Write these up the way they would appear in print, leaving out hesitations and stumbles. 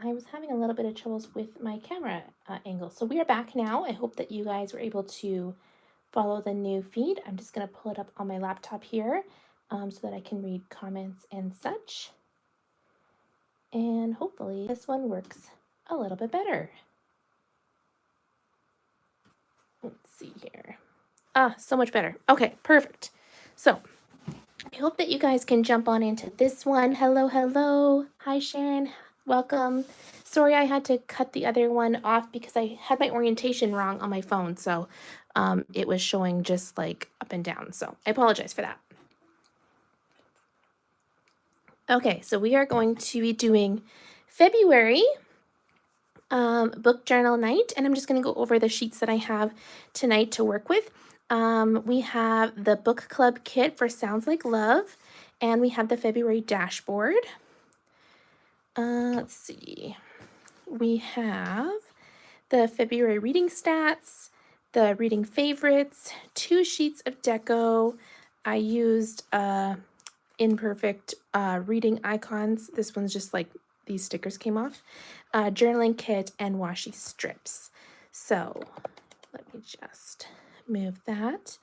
I was having a little bit of troubles with my camera angle. So we are back now. I hope that you guys were able to follow the new feed. I'm just going to pull it up on my laptop here so that I can read comments and such. And hopefully this one works a little bit better. Let's see here. So much better. Okay, perfect. So I hope that you guys can jump on into this one. Hello, hello. Hi, Sharon. Welcome. Sorry, I had to cut the other one off because I had my orientation wrong on my phone. So it was showing just like up and down. So I apologize for that. Okay, so we are going to be doing February book journal night. And I'm just going to go over the sheets that I have tonight to work with. We have the book club kit for Sounds Like Love. And we have the February dashboard. Let's see. We have the February reading stats, the reading favorites, 2 sheets of deco. I used imperfect reading icons. This one's just like these stickers came off. Journaling kit and washi strips. So let me just move that.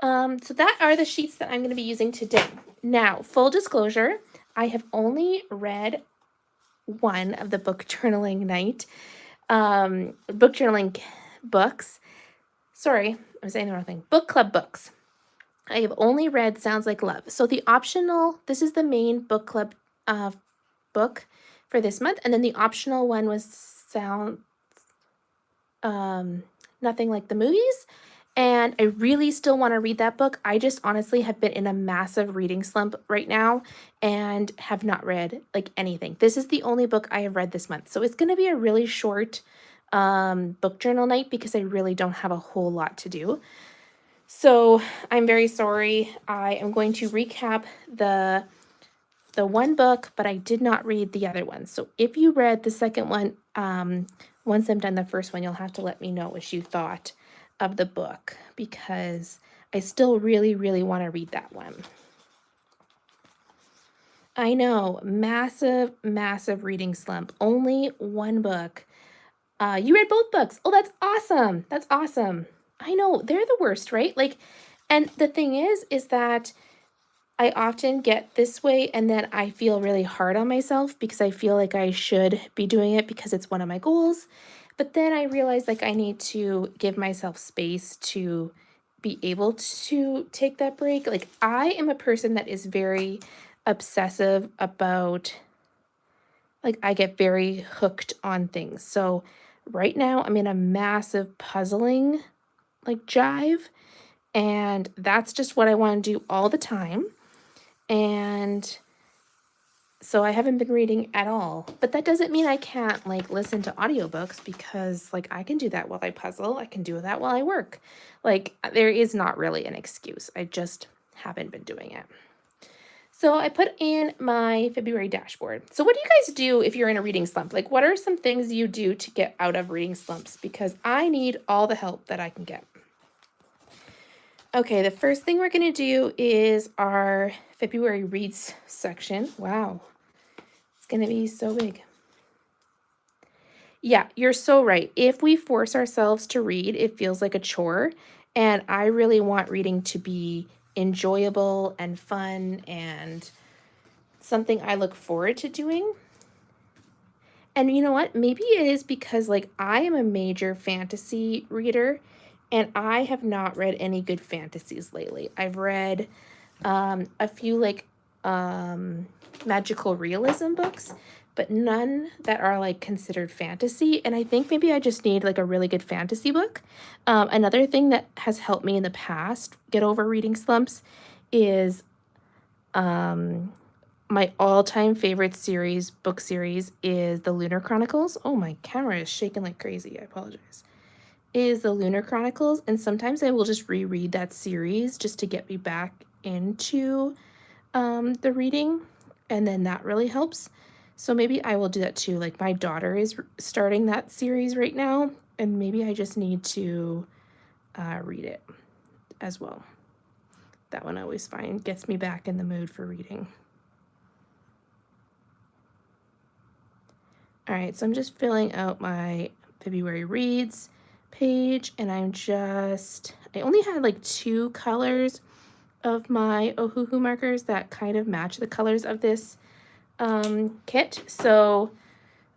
So that are the sheets that I'm going to be using today. Now, full disclosure, I have only read one of the book journaling night, book journaling books. Sorry, I'm saying the wrong thing. Book club books. I have only read Sounds Like Love. So the optional, this is the main book club book for this month. And then the optional one was Nothing Like the Movies. And I really still want to read that book. I just honestly have been in a massive reading slump right now and have not read like anything. This is the only book I have read this month. So it's going to be a really short book journal night because I really don't have a whole lot to do. So I'm very sorry. I am going to recap the one book, but I did not read the other one. So if you read the second one, once I'm done the first one, you'll have to let me know what you thought of the book because I still really, really want to read that one. I know, massive, massive reading slump. Only one book. You read both books. Oh, that's awesome. That's awesome. I know, they're the worst, right? Like, and the thing is that I often get this way and then I feel really hard on myself because I feel like I should be doing it because it's one of my goals. But then I realize like I need to give myself space to be able to take that break. Like I am a person that is very obsessive about, like I get very hooked on things. So right now I'm in a massive puzzling like jive, and that's just what I want to do all the time. And so I haven't been reading at all, but that doesn't mean I can't like listen to audiobooks because like I can do that while I puzzle. I can do that while I work. Like there is not really an excuse. I just haven't been doing it. So I put in my February dashboard. So what do you guys do if you're in a reading slump? Like what are some things you do to get out of reading slumps? Because I need all the help that I can get. Okay, the first thing we're going to do is our February reads section. Wow, it's going to be so big. Yeah, you're so right. If we force ourselves to read, it feels like a chore. And I really want reading to be enjoyable and fun and something I look forward to doing. And you know what? Maybe it is because like I am a major fantasy reader and I have not read any good fantasies lately. I've read a few like magical realism books, but none that are like considered fantasy. And I think maybe I just need like a really good fantasy book. Another thing that has helped me in the past get over reading slumps is my all-time favorite book series is the Lunar Chronicles. Oh, my camera is shaking like crazy. I apologize. Is the Lunar Chronicles, and sometimes I will just reread that series just to get me back into the reading, and then that really helps. So maybe I will do that too. Like my daughter is starting that series right now, and maybe I just need to read it as well. That one I always find gets me back in the mood for reading. All right, so I'm just filling out my February reads page, and I only had like 2 colors of my Ohuhu markers that kind of match the colors of this kit. So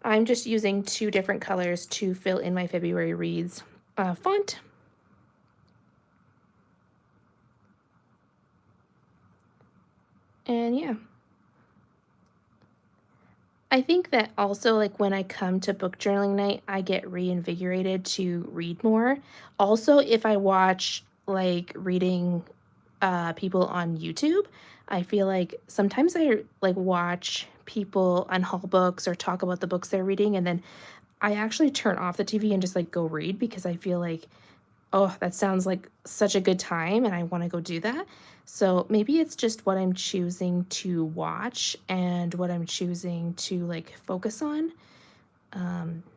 I'm just using 2 different colors to fill in my February reads font. And yeah. I think that also, like, when I come to book journaling night, I get reinvigorated to read more. Also, if I watch, like, reading people on YouTube, I feel like sometimes I, like, watch people unhaul books or talk about the books they're reading, and then I actually turn off the TV and just, like, go read because I feel like, "Oh, that sounds like such a good time, and I wanna go do that." So, maybe it's just what I'm choosing to watch and what I'm choosing to, like, focus on,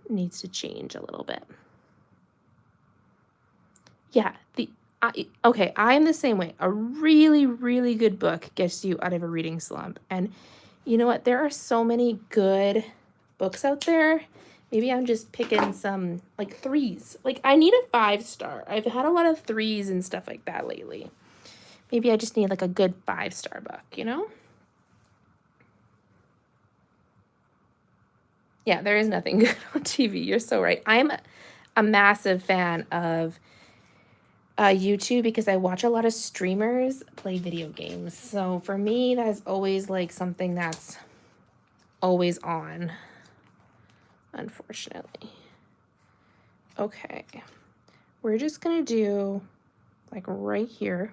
needs to change a little bit. Yeah, okay, I'm the same way. A really, really good book gets you out of a reading slump, and you know what? There are so many good books out there. Maybe I'm just picking some, like, 3s. Like, I need a 5-star. I've had a lot of 3s and stuff like that lately. Maybe I just need, like, a good 5-star book, you know? Yeah, there is nothing good on TV. You're so right. I'm a massive fan of YouTube because I watch a lot of streamers play video games. So for me, that is always like something that's always on, unfortunately. Okay, we're just gonna do like right here.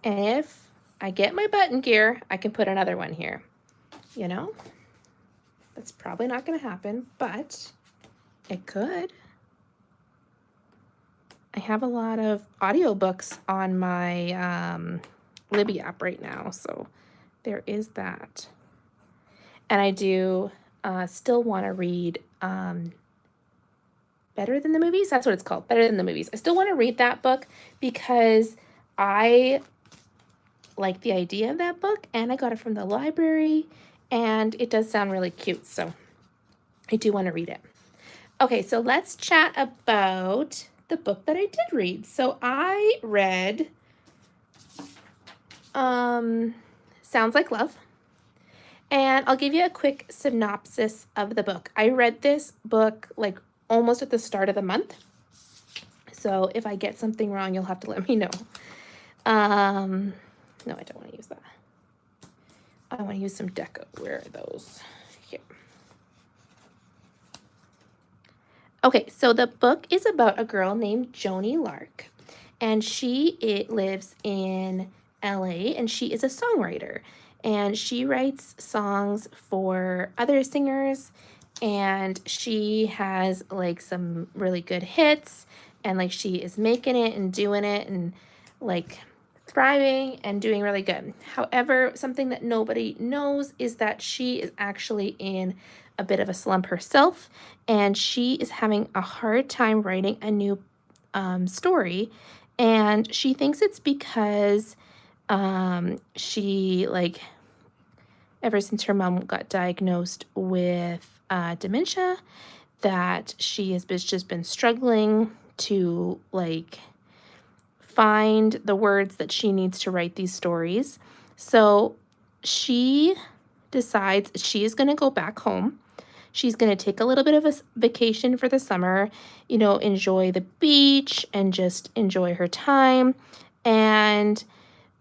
And if I get my button gear, I can put another one here, you know? That's probably not gonna happen, but it could. I have a lot of audiobooks on my Libby app right now, so there is that. And I do still want to read Better Than the Movies. That's what it's called, Better Than the Movies. I still want to read that book because I like the idea of that book, and I got it from the library, and it does sound really cute, so I do want to read it. Okay, so let's chat about the book that I did read. So I read Sounds Like Love. And I'll give you a quick synopsis of the book. I read this book like almost at the start of the month. So if I get something wrong, you'll have to let me know. No, I don't want to use that. I want to use some deco. Where are those? Here. Okay, so the book is about a girl named Joni Lark, and she lives in LA, and she is a songwriter, and she writes songs for other singers, and she has like some really good hits, and like she is making it and doing it and like thriving and doing really good. However, something that nobody knows is that she is actually in a bit of a slump herself, and she is having a hard time writing a new story, and she thinks it's because she, like, ever since her mom got diagnosed with dementia, that she has just been struggling to, like, find the words that she needs to write these stories. So she decides she is going to go back home. She's going to take a little bit of a vacation for the summer, you know, enjoy the beach and just enjoy her time. And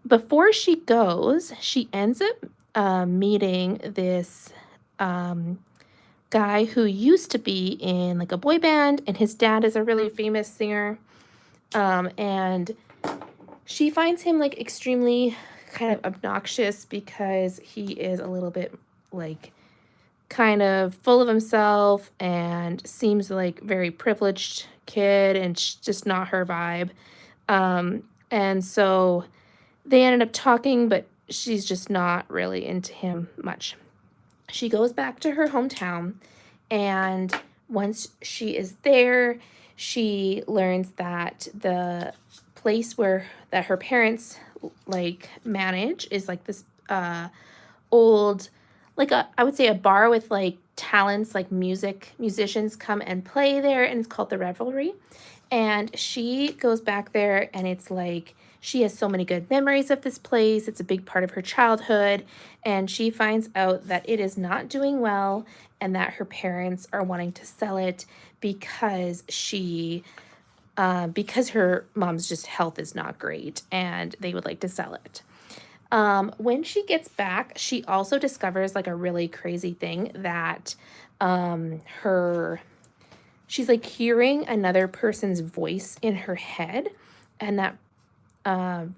before she goes, she ends up meeting this guy who used to be in like a boy band, and his dad is a really famous singer. And she finds him like extremely kind of obnoxious because he is a little bit like kind of full of himself and seems like very privileged kid, and just not her vibe. And so they ended up talking, but she's just not really into him much. She goes back to her hometown, and once she is there, she learns that the place where that her parents like manage is like this old, like, I would say a bar with like talents, like musicians come and play there, and it's called the Revelry. And she goes back there, and it's like she has so many good memories of this place. It's a big part of her childhood. And she finds out that it is not doing well and that her parents are wanting to sell it because because her mom's just health is not great and they would like to sell it. When she gets back, she also discovers like a really crazy thing that her she's like hearing another person's voice in her head, and that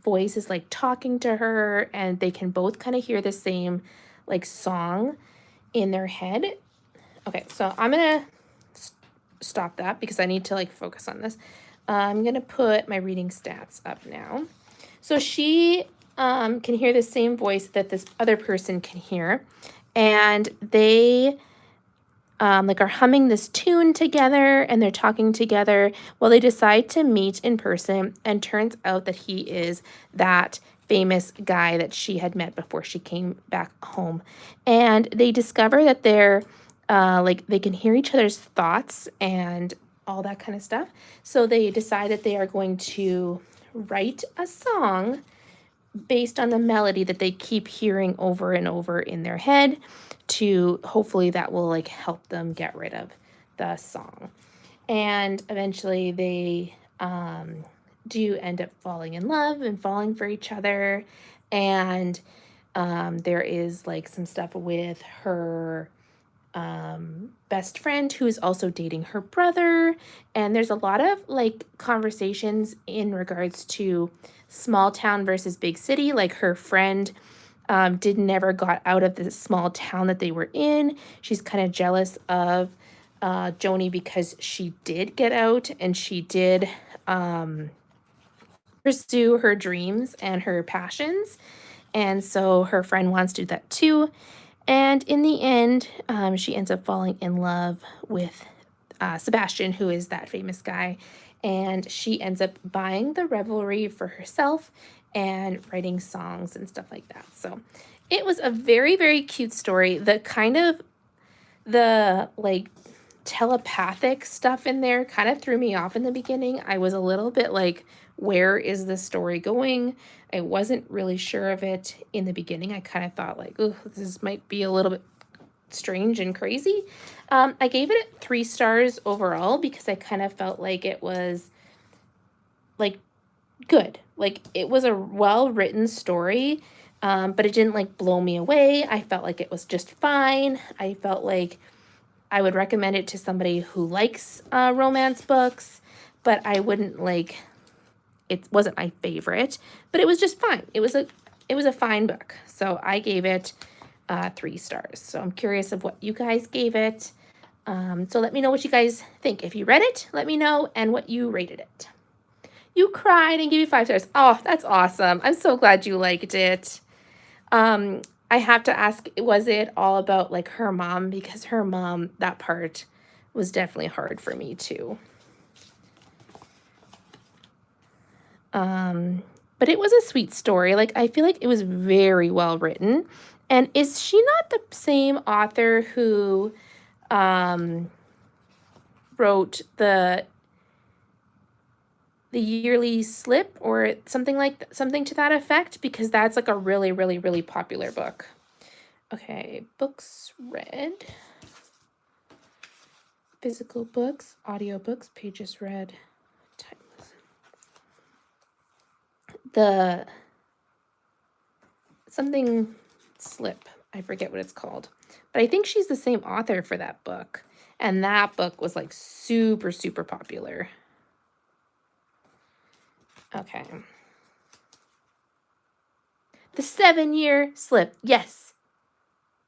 voice is like talking to her, and they can both kind of hear the same like song in their head. Okay, so I'm gonna stop that because I need to like focus on this. I'm gonna put my reading stats up now. So she can hear the same voice that this other person can hear, and they like are humming this tune together, and they're talking together. Well, they decide to meet in person, and turns out that he is that famous guy that she had met before she came back home. And they discover that they're like they can hear each other's thoughts and all that kind of stuff. So they decide that they are going to write a song based on the melody that they keep hearing over and over in their head, to hopefully that will like help them get rid of the song. And eventually they do end up falling in love and falling for each other. And there is like some stuff with her best friend who is also dating her brother. And there's a lot of like conversations in regards to small town versus big city. Like her friend did never got out of the small town that they were in. She's kind of jealous of Joni because she did get out and she did pursue her dreams and her passions. And so her friend wants to do that too. And in the end, she ends up falling in love with Sebastian, who is that famous guy. And she ends up buying the Revelry for herself and writing songs and stuff like that. So it was a very, very cute story. The like telepathic stuff in there kind of threw me off in the beginning. I was a little bit like, where is this story going? I wasn't really sure of it in the beginning. I kind of thought like, oh, this might be a little bit strange and crazy. I gave it 3 stars overall because I kind of felt like it was like good. Like it was a well-written story, but it didn't like blow me away. I felt like it was just fine. I felt like I would recommend it to somebody who likes romance books, but I wouldn't like, it wasn't my favorite, but it was just fine. It was a fine book. So I gave it 3 stars. So I'm curious of what you guys gave it. So let me know what you guys think. If you read it, let me know and what you rated it. You cried and gave me 5 stars. Oh, that's awesome. I'm so glad you liked it. I have to ask, was it all about like her mom? Because her mom, that part was definitely hard for me too. But it was a sweet story. Like I feel like it was very well written. And is she not the same author who wrote the Yearly Slip or something like something to that effect? Because that's like a really, really, really popular book. Okay, books read, physical books, audiobooks, pages read, timeless. The something slip, I forget what it's called, but I think she's the same author for that book, and that book was like super, super popular. Okay. The 7-Year Slip. Yes.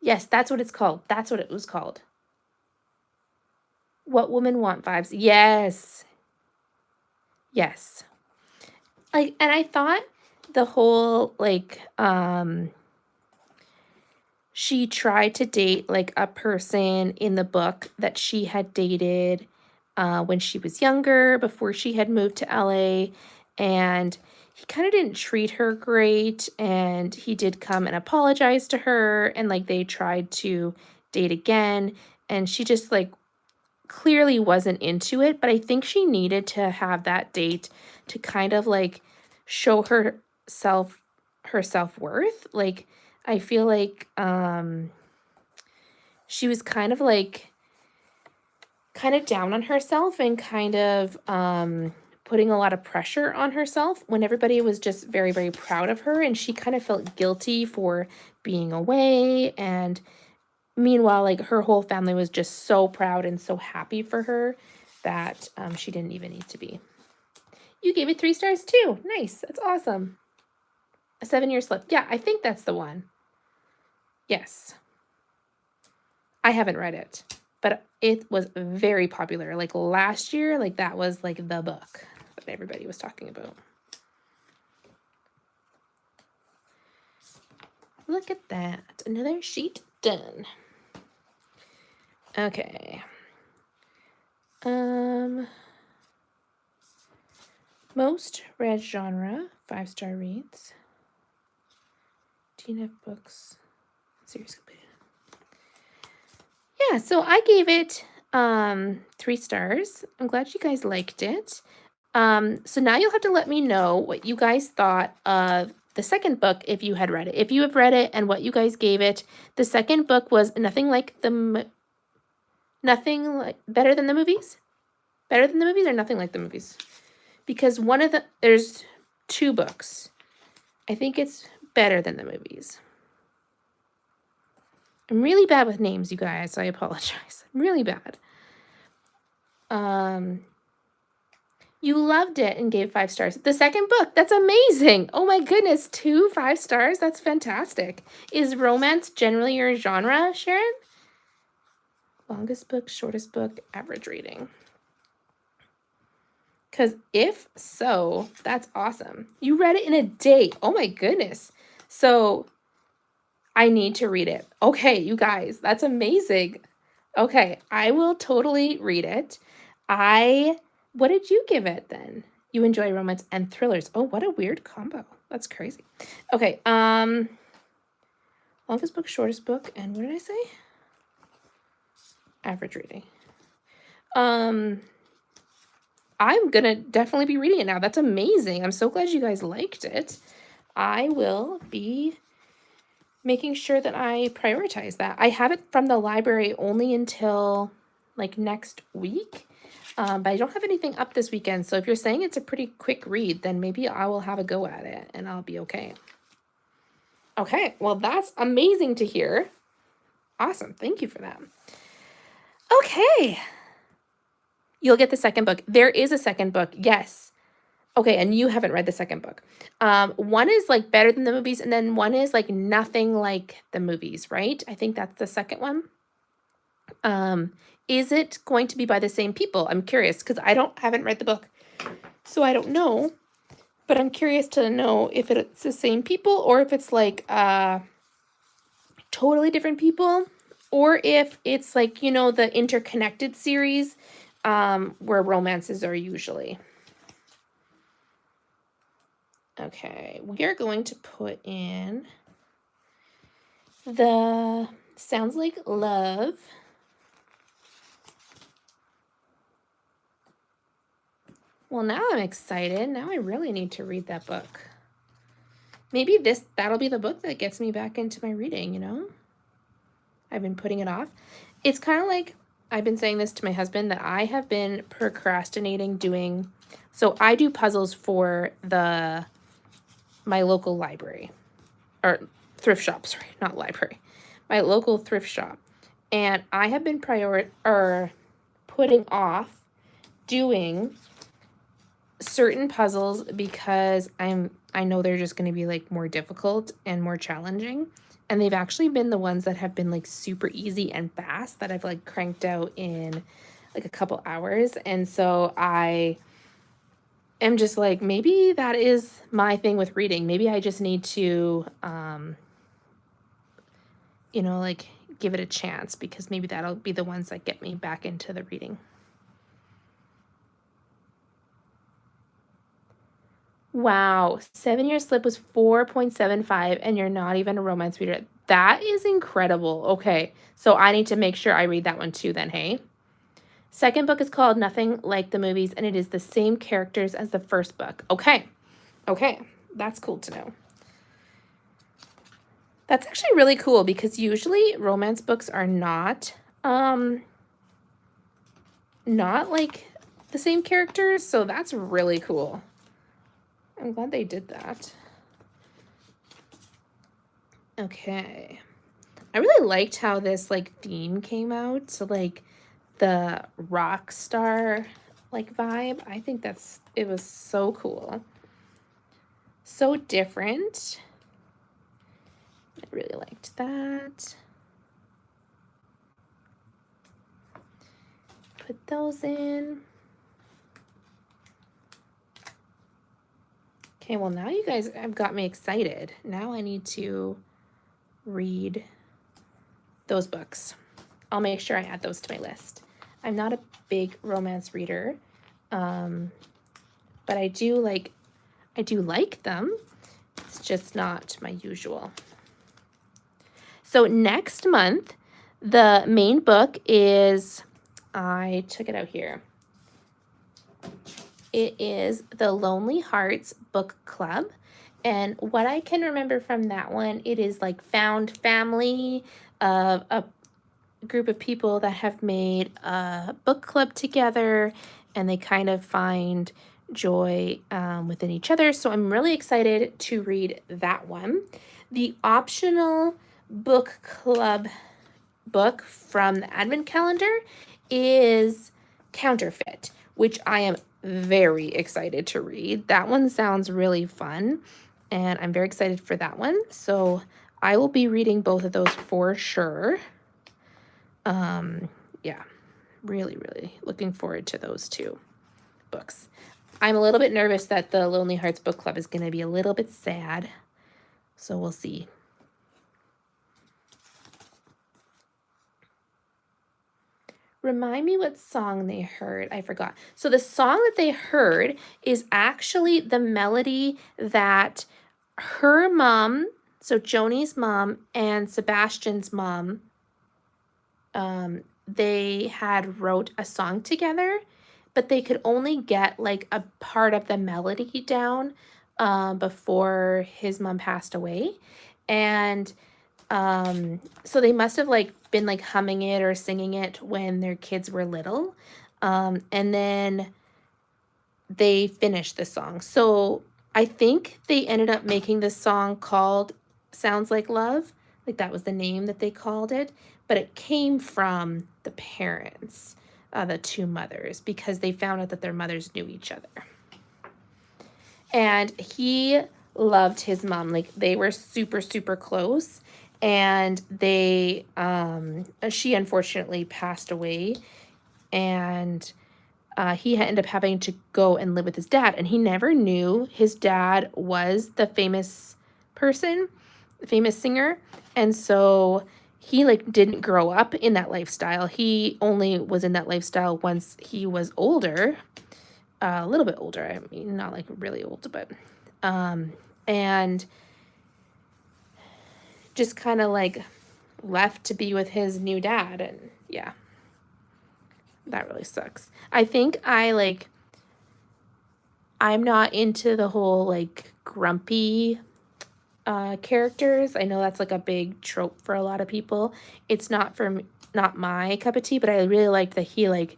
Yes, that's what it's called. That's what it was called. What Women Want vibes. Yes. Yes. Like, and I thought the whole like she tried to date like a person in the book that she had dated when she was younger, before she had moved to LA, and he kind of didn't treat her great, and he did come and apologize to her, and like they tried to date again, and she just like clearly wasn't into it, but I think she needed to have that date to kind of like show her self-worth. Like I feel like she was kind of like down on herself and kind of putting a lot of pressure on herself when everybody was just very, very proud of her, and she kind of felt guilty for being away. And meanwhile, like her whole family was just so proud and so happy for her that she didn't even need to be. You gave it 3 stars too. Nice. That's awesome. A 7-Year Slip. Yeah, I think that's the one. Yes. I haven't read it, but it was very popular. Like last year, like that was like the book that everybody was talking about. Look at that. Another sheet done. Okay. Most read genre, 5-star reads. TNF books. Series completed. Yeah, so I gave it 3 stars. I'm glad you guys liked it. So now you'll have to let me know what you guys thought of the second book if you had read it. If you have read it and what you guys gave it. The second book was nothing like better than the movies? Better than the movies or nothing like the movies? Because there's 2 books. I think it's better than the movies. I'm really bad with names, you guys, so I apologize. I'm really bad. You loved it and gave 5 stars. The second book, that's amazing. Oh my goodness, 2 5 stars? That's fantastic. Is romance generally your genre, Sharon? Longest book, shortest book, average rating. Because if so, that's awesome. You read it in a day. Oh my goodness. So I need to read it. Okay, you guys, that's amazing. Okay, I will totally read it. What did you give it then? You enjoy romance and thrillers. Oh, what a weird combo. That's crazy. Okay, longest book, shortest book, and what did I say? Average rating. I'm gonna definitely be reading it now. That's amazing. I'm so glad you guys liked it. I will be making sure that I prioritize that. I have it from the library only until like next week, but I don't have anything up this weekend. So if you're saying it's a pretty quick read, then maybe I will have a go at it and I'll be okay. Okay, well, that's amazing to hear. Awesome. Thank you for that. Okay. You'll get the second book. There is a second book. Yes. Okay, and you haven't read the second book. One is like better than the movies, and then one is like nothing like the movies, right? I think that's the second one. Is it going to be by the same people? I'm curious because haven't read the book, so I don't know. But I'm curious to know if it's the same people or if it's like totally different people, or if it's like, you know, the interconnected series where romances are usually. Okay, we are going to put in the Sounds Like Love. Well, now I'm excited. Now I really need to read that book. Maybe that'll be the book that gets me back into my reading, you know? I've been putting it off. It's kind of like I've been saying this to my husband that I have been procrastinating doing. So I do puzzles for my local library or thrift shop, sorry, not library. My local thrift shop. And I have been putting off doing certain puzzles because I know they're just going to be like more difficult and more challenging, and they've actually been the ones that have been like super easy and fast that I've like cranked out in like a couple hours. And so I am just like, maybe that is my thing with reading. Maybe I just need to you know, like give it a chance, because maybe that'll be the ones that get me back into the reading. Wow, 7-Year Slip was 4.75 and you're not even a romance reader. That is incredible. Okay, so I need to make sure I read that one too then, hey? Second book is called Nothing Like the Movies, and it is the same characters as the first book. Okay, okay, that's cool to know. That's actually really cool because usually romance books are not like the same characters, so that's really cool. I'm glad they did that. Okay. I really liked how this like theme came out. So like the rock star like vibe. I think it was so cool. So different. I really liked that. Put those in. Okay, well now you guys have got me excited. Now I need to read those books. I'll make sure I add those to my list. I'm not a big romance reader, but I do like them. It's just not my usual. So next month, the main book is, I took it out here. It is the Lonely Hearts Book Club. And what I can remember from that one, it is like found family of a group of people that have made a book club together, and they kind of find joy within each other. So I'm really excited to read that one. The optional book club book from the advent calendar is Counterfeit, which I am very excited to read. That one sounds really fun, and I'm very excited for that one. So I will be reading both of those for sure. Yeah, really, really looking forward to those two books. I'm a little bit nervous that the Lonely Hearts Book Club is going to be a little bit sad, so we'll see. Remind me what song they heard. I forgot. So the song that they heard is actually the melody that her mom, so Joni's mom and Sebastian's mom, they had wrote a song together, but they could only get like a part of the melody down before his mom passed away. And so they must have like been like humming it or singing it when their kids were little. And then they finished the song. So I think they ended up making this song called Sounds Like Love. Like that was the name that they called it, but it came from the parents, the two mothers, because they found out that their mothers knew each other. And he loved his mom. Like they were super, super close. And they, she unfortunately passed away, and he ended up having to go and live with his dad, and he never knew his dad was the famous person, the famous singer. And so he like didn't grow up in that lifestyle. He only was in that lifestyle once he was older, a little bit older. I mean, not like really old, but and just kind of like left to be with his new dad. And yeah, that really sucks. I think I'm not into the whole like grumpy characters. I know that's like a big trope for a lot of people. It's not not my cup of tea, but I really liked that he like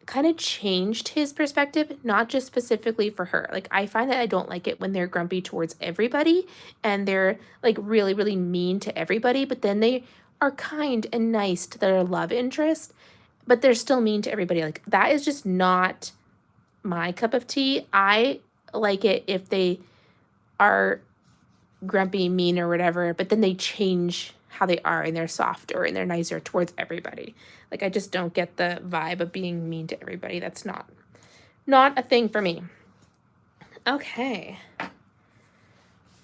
kind of changed his perspective, not just specifically for her. Like I find that I don't like it when they're grumpy towards everybody and they're like really, really mean to everybody, but then they are kind and nice to their love interest, but they're still mean to everybody. Like that is just not my cup of tea. I like it if they are grumpy, mean, or whatever, but then they change how they are and they're softer and they're nicer towards everybody. Like I just don't get the vibe of being mean to everybody. That's not a thing for me. Okay.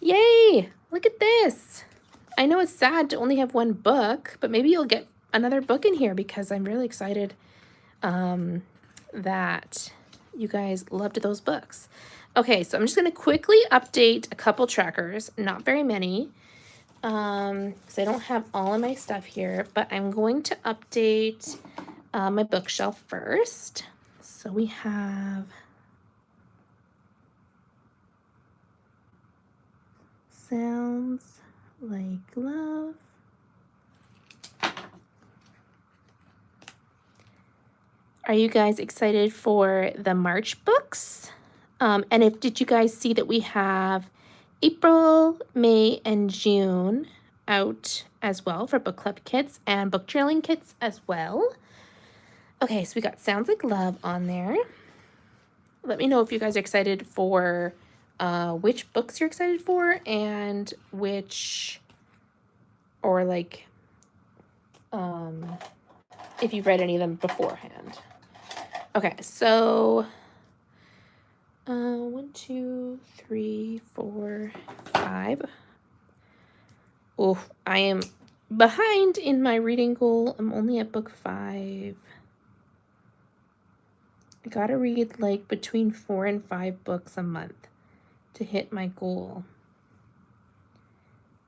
Yay! Look at this. I know it's sad to only have one book, but maybe you'll get another book in here because I'm really excited that you guys loved those books. Okay, so I'm just going to quickly update a couple trackers, not very many. because I don't have all of my stuff here, but I'm going to update my bookshelf first. So we have Sounds Like Love. Are you guys excited for the March books? And did you guys see that we have April, May, and June out as well for book club kits and book journaling kits as well? Okay, so we got Sounds Like Love on there. Let me know if you guys are excited for which books you're excited for and which, or like, if you've read any of them beforehand. Okay, so 1, 2, 3, 4, 5. Oh, I am behind in my reading goal. I'm only at book 5. I gotta read like between 4 and 5 books a month to hit my goal.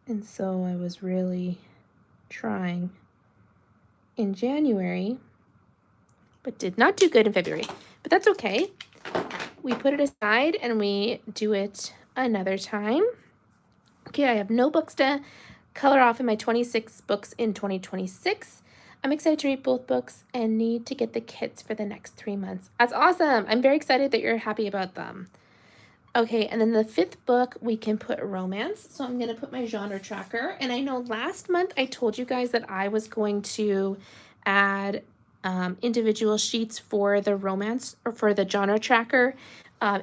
And so I was really trying in January, but did not do good in February. But that's okay. We put it aside and we do it another time. Okay, I have no books to color off in my 26 books in 2026. I'm excited to read both books and need to get the kits for the next 3 months. That's awesome. I'm very excited that you're happy about them. Okay, and then the 5th book, we can put romance. So I'm going to put my genre tracker. And I know last month I told you guys that I was going to add individual sheets for the romance or for the genre tracker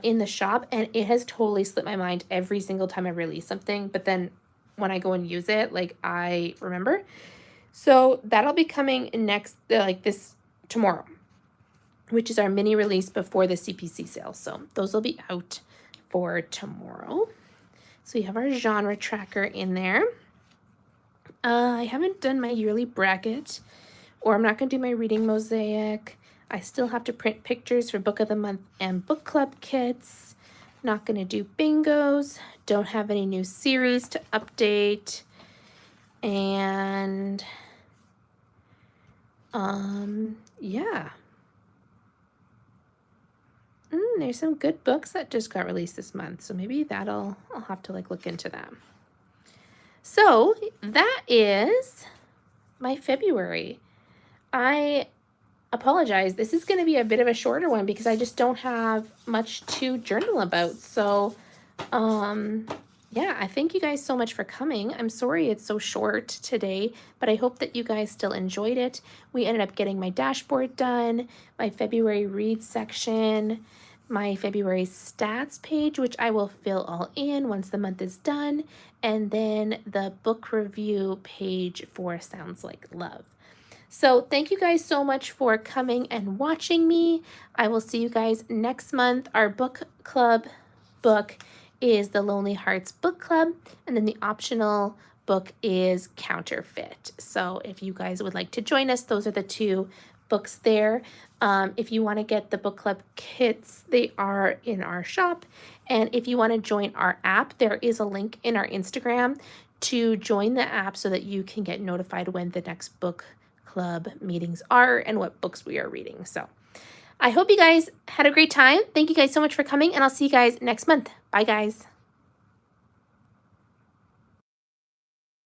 in the shop. And it has totally slipped my mind every single time I release something. But then when I go and use it, like I remember. So that'll be coming next, tomorrow, which is our mini release before the CPC sale. So those will be out for tomorrow. So we have our genre tracker in there. I haven't done my yearly bracket, or I'm not going to do my reading mosaic. I still have to print pictures for book of the month and book club kits. Not going to do bingos. Don't have any new series to update. And yeah. There's some good books that just got released this month, so maybe I'll have to look into that. So that is my February. I apologize. This is going to be a bit of a shorter one because I just don't have much to journal about. So, yeah, I thank you guys so much for coming. I'm sorry it's so short today, but I hope that you guys still enjoyed it. We ended up getting my dashboard done, my February read section, my February stats page, which I will fill all in once the month is done, and then the book review page for Sounds Like Love. So thank you guys so much for coming and watching me. I will see you guys next month. Our book club book is the Lonely Hearts Book Club, and then the optional book is Counterfeit. So if you guys would like to join us, those are the 2 books there. If you want to get the book club kits, they are in our shop. And if you want to join our app, there is a link in our Instagram to join the app so that you can get notified when the next book club meetings are and what books we are reading. So I hope you guys had a great time. Thank you guys so much for coming, and I'll see you guys next month. Bye, guys.